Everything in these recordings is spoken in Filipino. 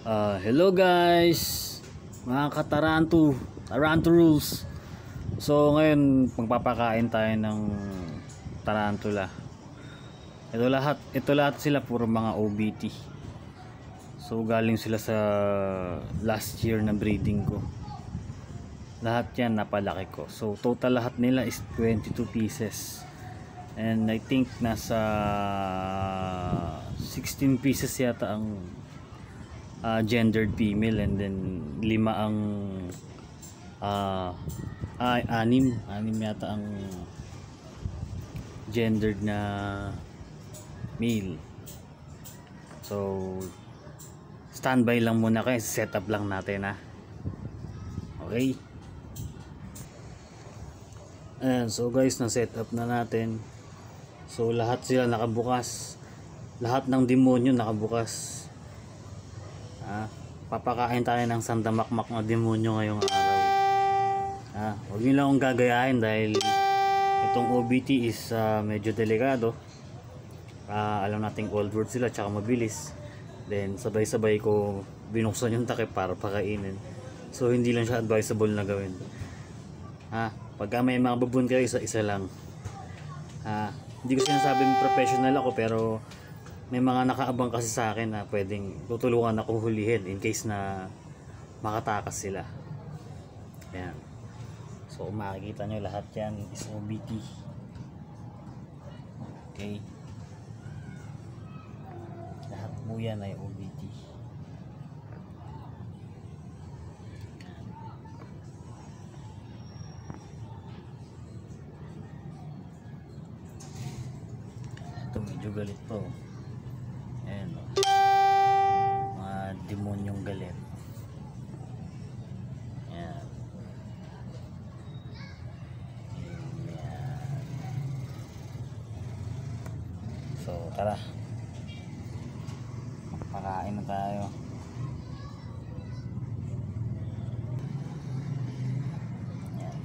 Hello guys, mga tarantulas. So ngayon magpapakain tayo ng tarantula. Ito lahat sila puro mga OBT. So galing sila sa last year na breeding ko. Lahat yan napalaki ko. So total lahat nila is 22 pieces. And I think nasa 16 pieces yata ang gendered female, and then 5 ang anim yata ang gendered na male. So standby lang muna kayo, setup lang natin okay. Ayan, so guys, na setup na natin. So lahat sila nakabukas, lahat ng demonyo nakabukas. Papakain tayo ng sandamakmak na demonyo ngayong araw. Huwag nyo lang akong gagayahin dahil itong OBT is medyo delikado. Alam nating old world sila tsaka mabilis. Then sabay-sabay ko binuksan yung takip para pakainin. So hindi lang siya advisable na gawin. Pagka may mga babon kayo, isa-isa lang. Hindi ko sinasabing professional ako, pero may mga nakaabang kasi sa akin na pwedeng tutulungan ako hulihin in case na makatakas sila. Ayan. So kung makikita nyo, lahat yan is OBT. Okay. Lahat po yan ay OBT. Ito medyo galit po. Ayan, mga demonyong galit. Ayan. Ayan. So tara, magpakain na tayo. Ayan.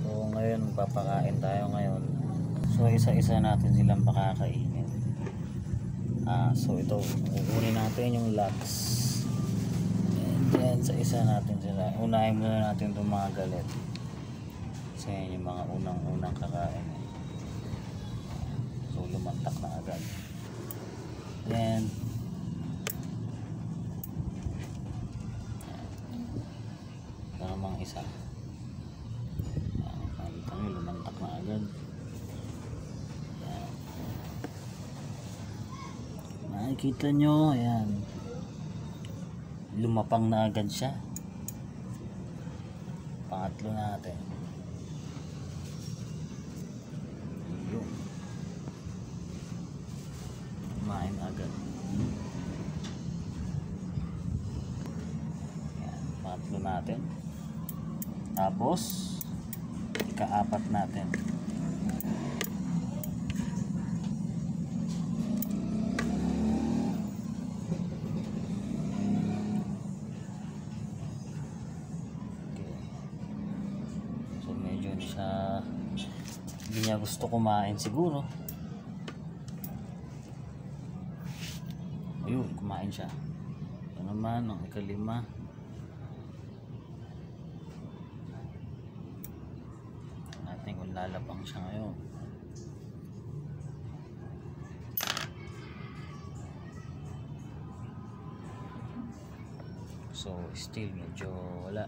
So ngayon magpapakain tayo ngayon. So isa-isa natin silang pakakainin. So ito, kukunin natin yung lots, and then sa isa natin sila. Unahin muna natin itong mga galit. Kasi yan yung mga unang kakain. So lumantak na agad. Then ito namang isa. Nakikita nyo, lumantak na agad. Nakikita nyo, ayan, lumapang na agad siya. Pangatlo natin. Yun, kumain agad. Ayan, pangatlo natin. Tapos ika-apat natin. Hindi niya gusto kumain siguro. Ayun, kumain siya. Ito naman ang ika-5. Natin kung lalapang siya ngayon. So still medyo wala.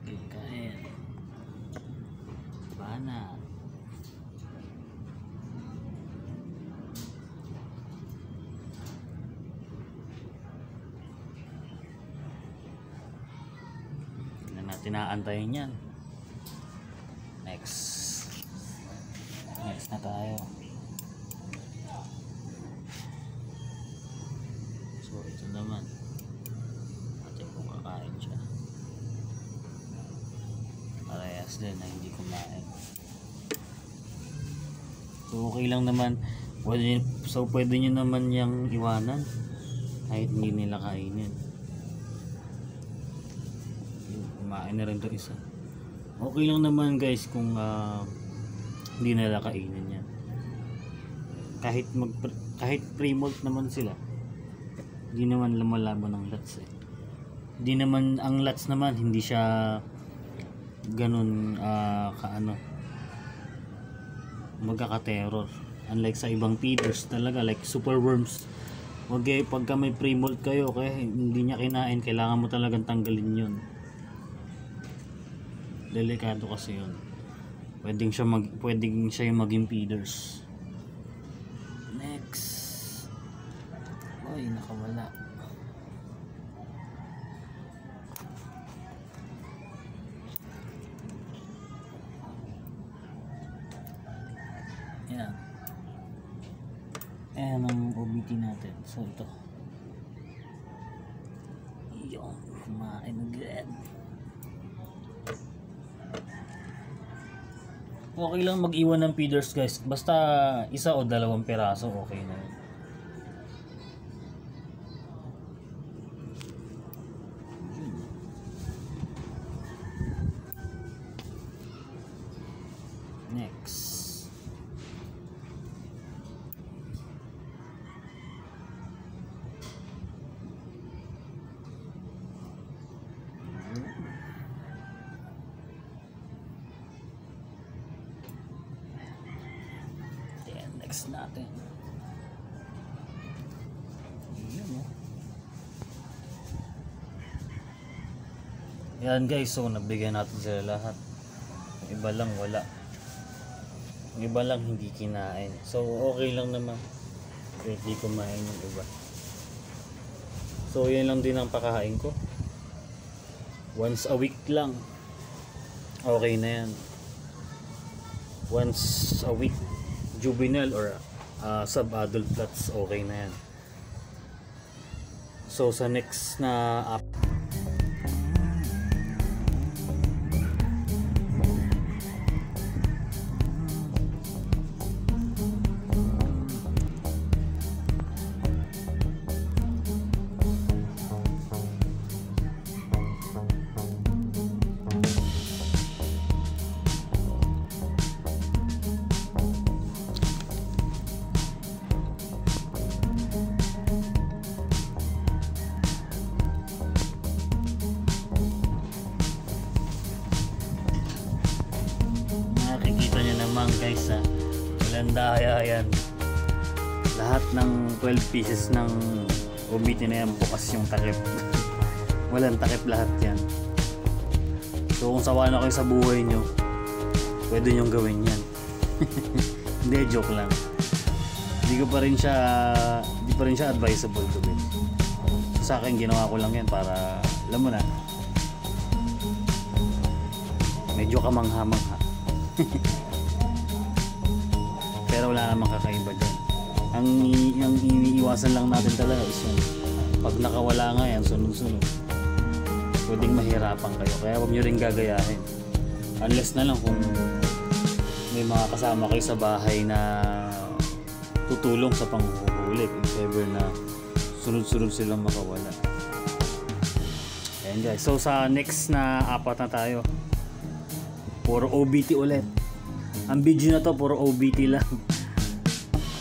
Kain. Bana. Hindi natin naantayin yan. Next na tayo. So ito naman, atin kung kakain siya. Parehas din na hindi kumain. So okay lang naman. Pwede nyo naman yung iwanan kahit hindi nila kainin. Kumain na rin to isa. Okay lang naman guys kung hindi nila kainin yan. kahit pre-molt naman sila, hindi naman lumalaban ng LUTs eh. Hindi naman, ang LUTs naman hindi siya ganun magkaka-terror. Unlike sa ibang feeders talaga like super worms. Pagka may pre-molt kayo kaya hindi niya kinain, kailangan mo talagang tanggalin yun. Delikado kasi yun. Pwedeng siya yung maging feeders. Next. Ay, nakawala. Yan. Ayan ang OBT natin. So ito. Yung kumain agad. Okay lang mag-iwan ng feeders guys. Basta isa o dalawang piraso okay na yun. Next. Next natin. Yan guys, so nabigyan natin sila lahat. Yung iba lang wala. Yung iba lang hindi kinain. So okay lang naman. Pwede kumain yung iba. So yan lang din ang pakain ko. Once a week lang. Okay na yan. Once a week. Juvenile or sub-adult LUTs, okay na yan. So sa next na nakikita nyo naman guys walang daya yan. Lahat ng 12 pieces ng OBT na yan bukas yung takip. Walang takip lahat yan. So kung sawa na kayo sa buhay nyo, pwede nyong gawin yan. Hindi, joke lang. Hindi pa rin siya advisable gawin. So, sa akin ginawa ko lang yan para alam mo na, medyo kamangha-mangha. Pero wala namang kakaiba dyan. Ang iniiwasan lang natin talaga is yung pag nakawala nga yan sunod-sunod, pwedeng mahirapan kayo, kaya huwag nyo rin gagayahin unless na lang kung may mga kasama kayo sa bahay na tutulong sa panghuhuli if ever na sunod-sunod silang makawala. Ayan guys, so sa next na apat na tayo, puro OBT ulit. Ang video na to puro OBT lang.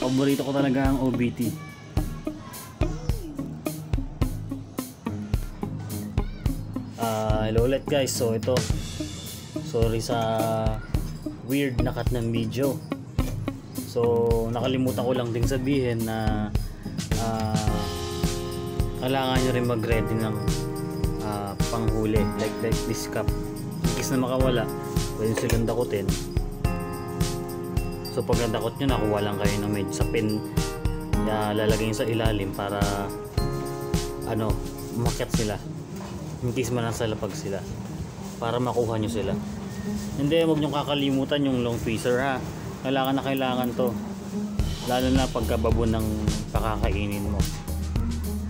Paborito ko talaga ang OBT. Hello ulit guys. So ito, sorry sa weird na cut ng video. So nakalimutan ko lang din sabihin na kailangan nyo rin mag-ready ng panghuli like this cup. Is na makawala, pwede silang dakutin. So pag nadakot nyo, nakuha lang kayo ng medyo sa pin na lalagay nyo sa ilalim para umakyat sila in case man nasa lapag sila, para makuha nyo sila. Hindi, huwag nyo kakalimutan yung long tweezer ha. Kailangan to, lalo na pagka babon ng pakakainin mo.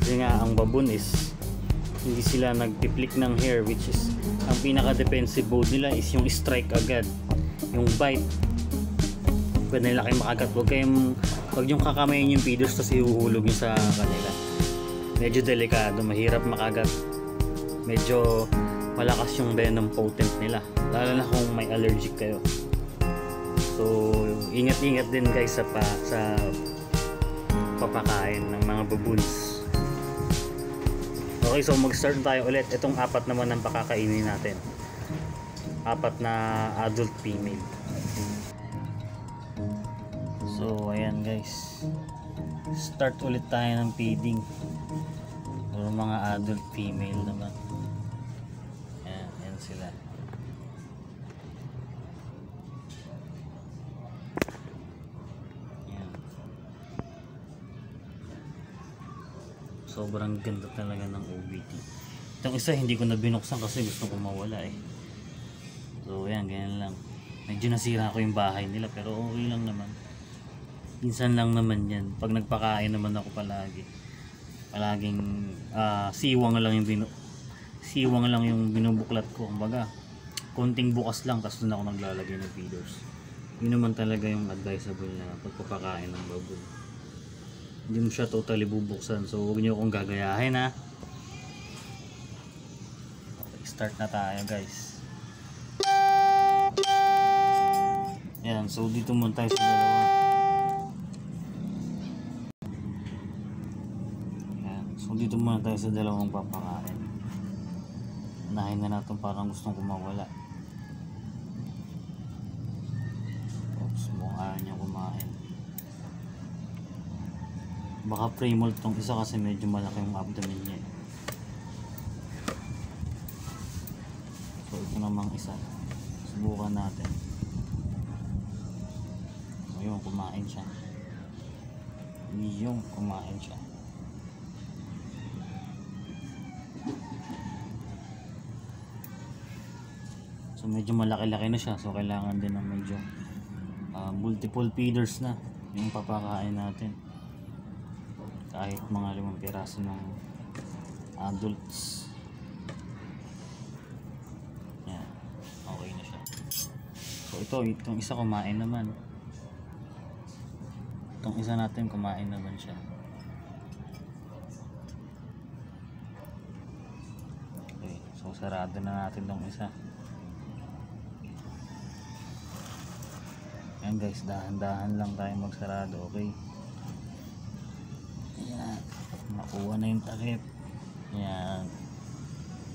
Kasi nga ang babon is hindi sila nagtiplik ng hair, which is ang pinaka defensive mode nila is yung strike agad, yung bite. Pwede nila kayo makagat. Huwag yung kakamayin yung feeders tapos ihuhulog nyo sa kanila. Medyo delikado, mahirap makagat. Medyo malakas yung venom potent nila, lalo na kung may allergic kayo. So ingat-ingat din guys sa pagpapakain ng mga baboons. Okay, so mag-start tayo ulit. Itong 4 naman ang pakakainin natin. 4 na adult female. So ayan guys, start ulit tayo ng feeding for mga adult female naman. Ayan sila. Ayan. Sobrang ganda talaga ng OBT. Itong isa hindi ko na binuksan kasi gusto ko mawala eh. So ayan, ganyan lang. Medyo nasira ko yung bahay nila pero okay lang naman. Minsan lang naman yan. Pag nagpakain naman ako palaging siwang lang yung binubuklat ko. Kumbaga, konting bukas lang tapos doon ako naglalagay ng feeders. Yun naman talaga yung advisable na pagpapakain ng baboy. Hindi mo siya totally bubuksan. So huwag niyo akong gagayahin ha. Okay, start na tayo guys. Yan, so dito muna tayo sa dalawa. So dito muna tayo sa dalawang papakain. Unahin na natin parang gustong kumawala. Oops, mukhang ayaw niya kumain. Baka pre-moult tong isa kasi medyo malaki yung abdomen niya. So ito namang isa. Subukan natin. So yun, kumain siya. Yung kumain siya. So medyo malaki-laki na siya, so kailangan din ng medyo multiple feeders na yung papakain natin. Kahit mga 5 piraso ng adults. Yan, okay na siya. So itong isa kumain naman. Itong isa natin kumain naman siya. Okay, so sarado na natin itong isa. Ayan guys, dahan-dahan lang tayo magsarado, okay? Ayan, nakuha na yung takip. Ayan,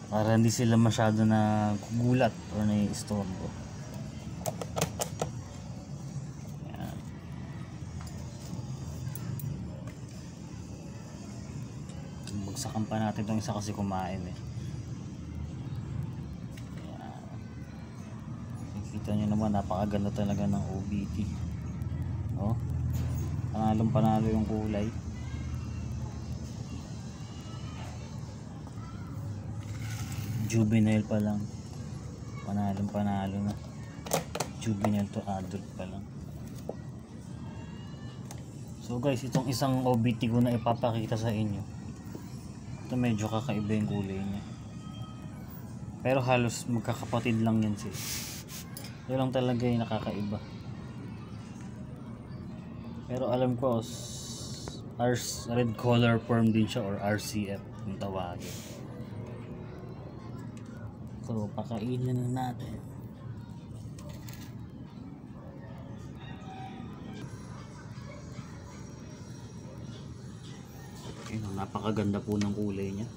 para hindi sila masyado na gugulat o na-istorbo. Ayan. Bagsakan pa natin itong isa kasi kumain eh. Kita nyo naman, napakaganda talaga ng OBT. Oh, panalo yung kulay. Juvenile pa lang, panalo na. Juvenile to adult pa lang. So guys, itong isang OBT ko na ipapakita sa inyo, ito medyo kakaiba yung kulay niya, pero halos magkakapatid lang yan sila. Ito lang talaga yung nakakaiba. Pero alam ko red collar form din siya or RCF yung tawagin. So pakainin na natin. Okay, napakaganda po ng kulay niya.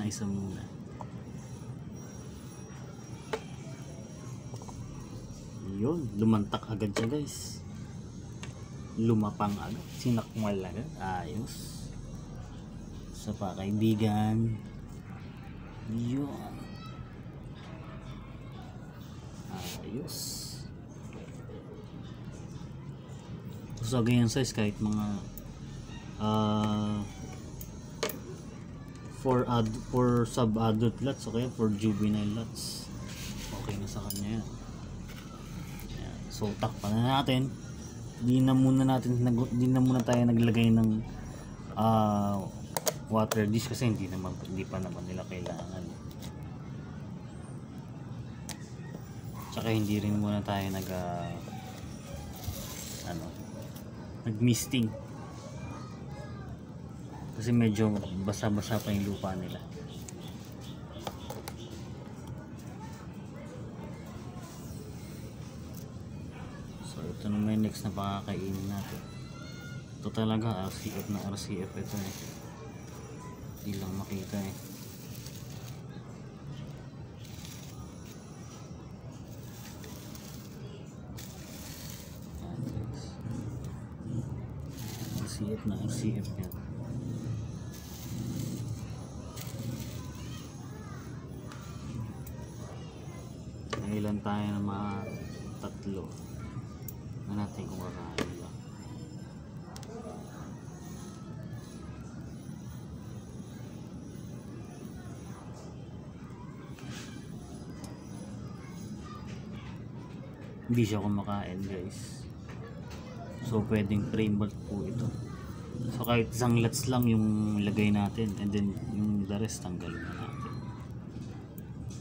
Isa muna. Yun, lumantak agad siya guys. Lumapang agad, sinakmal agad. Ayos. Sa pa kaibigan. Yun. Ayos. So ganyan size kahit mga for sub-adult lots o kaya for juvenile lots, okay na sa kanya yan. So takpan na natin. Di na muna tayo naglagay ng water dish kasi hindi pa naman nila kailangan. Tsaka hindi rin muna tayo nag-misting kasi medyo basa-basa pa yung lupa nila. So ito naman yung next na pakakainin natin. Ito talaga RCF na RCF ito eh. Hindi lang makita eh. RCF na RCF yan. Ilan tayo na mga tatlo na natin kung kakain lang. Hindi siya kumakain guys, so pwedeng pre-malt po ito. So kahit isang lots lang yung lagay natin, and then yung the rest tanggalin na natin.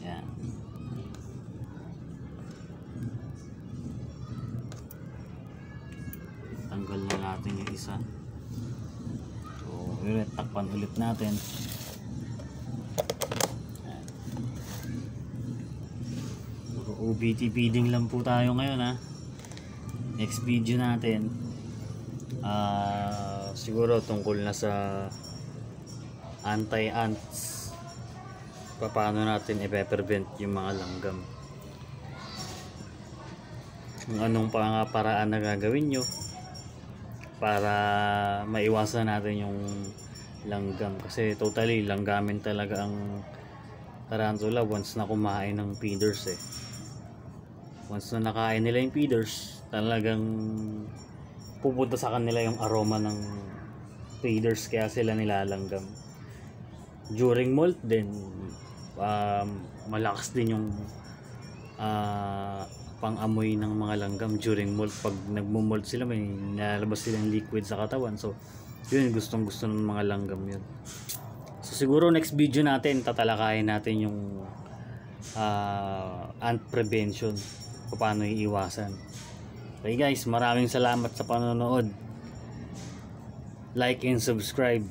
Yan. Tanggal na natin yung isa. So ulit, takpan ulit natin. Yan. Puro OBT feeding lang po tayo ngayon ha. Next video natin siguro tungkol na sa anti-ants, paano natin i-prevent yung mga langgam, kung anong paraan na gagawin nyo para maiwasan natin yung langgam, kasi totally langgamin talaga ang tarantula once na kumain ng feeders eh. Once na nakain nila yung feeders, talagang pupunta sa kanila yung aroma ng feeders, kaya sila nilalanggam. During molt din malakas din yung pang-amoy ng mga langgam during molt. Pag nagmo-molt sila, may nilalabas silang liquid sa katawan, so yun, gustong gusto ng mga langgam yun. So siguro next video natin tatalakayin natin yung ant prevention, paano iiwasan. Okay guys, maraming salamat sa panonood. Like and subscribe.